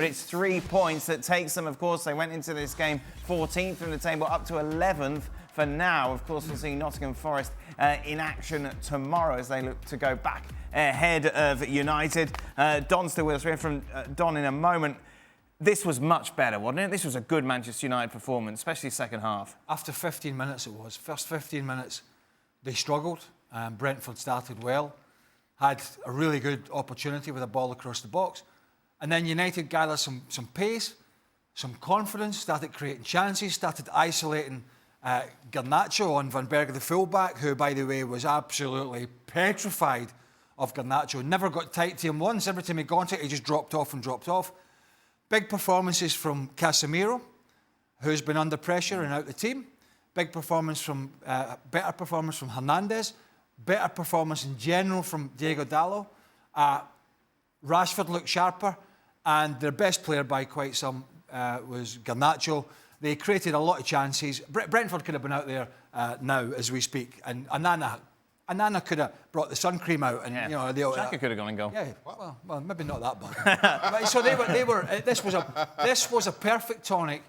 but it's 3 points that takes them. Of course, they went into this game 14th in the table, up to 11th for now. Of course, we'll see Nottingham Forest in action tomorrow as they look to go back ahead of United. Don's still with us. We'll hear from Don in a moment. This was much better, wasn't it? This was a good Manchester United performance, especially second half. After 15 minutes it was. First 15 minutes, they struggled. Brentford started well, had a really good opportunity with a ball across the box. And then United gathered some pace, some confidence, started creating chances, started isolating Garnacho on Van Bergen, the fullback, who, by the way, was absolutely petrified of Garnacho. Never got tight to him once. Every time he got it, he just dropped off and dropped off. Big performances from Casemiro, who's been under pressure and out the team. Big performance from, better performance from Hernandez. Better performance in general from Diego Dalot. Rashford looked sharper, and their best player by quite some was Garnacho. They created a lot of chances. Brentford could have been out there now as we speak, and Anana could have brought the sun cream out, and you know, Shaka could have gone and goal. Yeah, well, maybe not that bad. So they were. This was a perfect tonic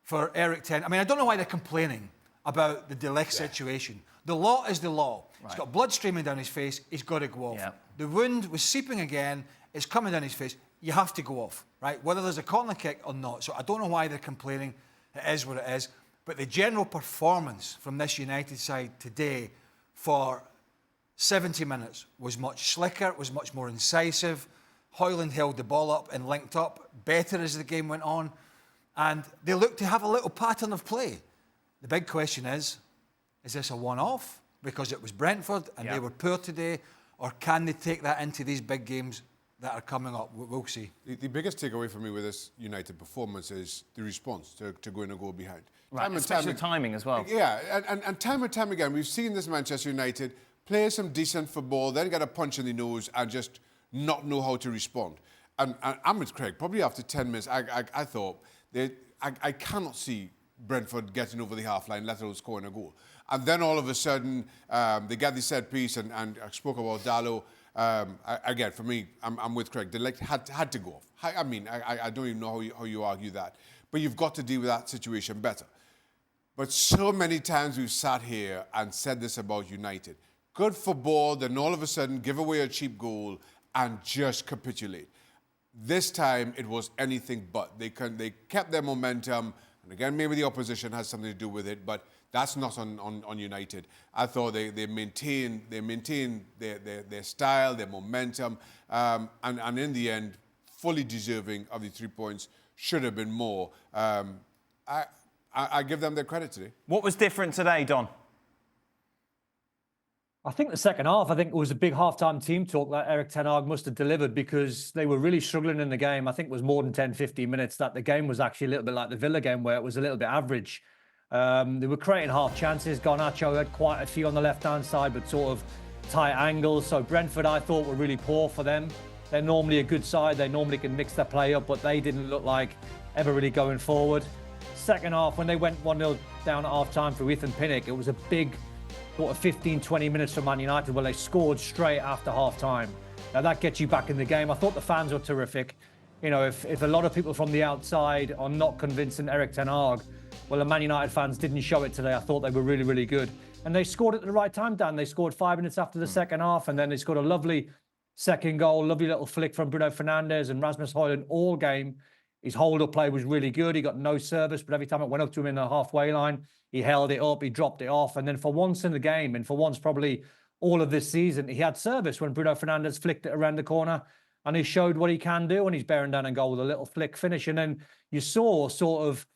for Eric Ten. I mean, I don't know why they're complaining about the De Ligt situation. The law is the law. Right. He's got blood streaming down his face. He's got to go off. Yeah. The wound was seeping again. It's coming down his face. You have to go off, right? Whether there's a corner kick or not. So I don't know why they're complaining. It is what it is. But the general performance from this United side today for 70 minutes was much slicker, was much more incisive. Højlund held the ball up and linked up better as the game went on. And they looked to have a little pattern of play. The big question is this a one-off because it was Brentford and they were poor today, or can they take that into these big games that are coming up? We'll see. The biggest takeaway for me with this United performance is the response to going a goal behind. Right, especially the timing as well. Yeah, and time and time again, we've seen this Manchester United play some decent football, then get a punch in the nose and just not know how to respond. And I'm with Craig. Probably after 10 minutes, I thought, I cannot see Brentford getting over the half-line, let alone scoring a goal. And then all of a sudden, they get the set piece, and I spoke about Dalot. Again, for me, I'm with Craig. De Ligt had to go off. I mean, I don't even know how you argue that. But you've got to deal with that situation better. But so many times we've sat here and said this about United. Good football, then all of a sudden give away a cheap goal and just capitulate. This time it was anything but. They kept their momentum, and again maybe the opposition has something to do with it, but that's not on United. I thought they maintained their style, their momentum, and in the end, fully deserving of the 3 points. Should have been more. I give them their credit today. What was different today, Don? I think the second half, I think it was a big half-time team talk that Eric Ten Hag must have delivered, because they were really struggling in the game. I think it was more than 10, 15 minutes that the game was actually a little bit like the Villa game, where it was a little bit average. They were creating half chances. Garnacho had quite a few on the left-hand side, but sort of tight angles. So Brentford, I thought, were really poor for them. They're normally a good side. They normally can mix their play up, but they didn't look like ever really going forward. Second half, when they went 1-0 down at half-time for Ethan Pinnock, it was a big sort of 15, 20 minutes for Man United where they scored straight after half-time. Now, that gets you back in the game. I thought the fans were terrific. You know, if a lot of people from the outside are not convincing Eric Ten Hag, well, the Man United fans didn't show it today. I thought they were really, really good. And they scored at the right time, Dan. They scored 5 minutes after the second half, and then they scored a lovely second goal, lovely little flick from Bruno Fernandes, and Rasmus Højlund all game. His hold-up play was really good. He got no service, but every time it went up to him in the halfway line, he held it up, he dropped it off. And then for once in the game, and for once probably all of this season, he had service when Bruno Fernandes flicked it around the corner, and he showed what he can do, and he's bearing down and goal with a little flick finish. And then you saw sort of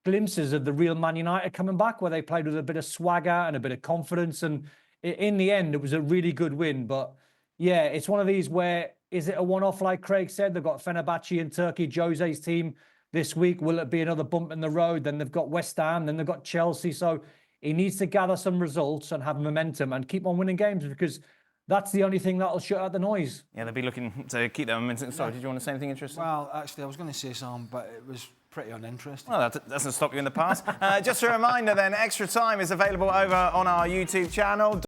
glimpses of the real Man United coming back, where they played with a bit of swagger and a bit of confidence. And in the end, it was a really good win. But yeah, it's one of these where, is it a one-off, like Craig said? They've got Fenerbahce in Turkey, Jose's team this week. Will it be another bump in the road? Then they've got West Ham, then they've got Chelsea. So he needs to gather some results and have momentum and keep on winning games, because that's the only thing that'll shut out the noise. Yeah, they'll be looking to keep their momentum. Sorry, did you want to say anything interesting? Well, actually, I was going to say something, but it was pretty uninteresting. Well, that doesn't stop you in the past. Just a reminder then, Extra Time is available over on our YouTube channel.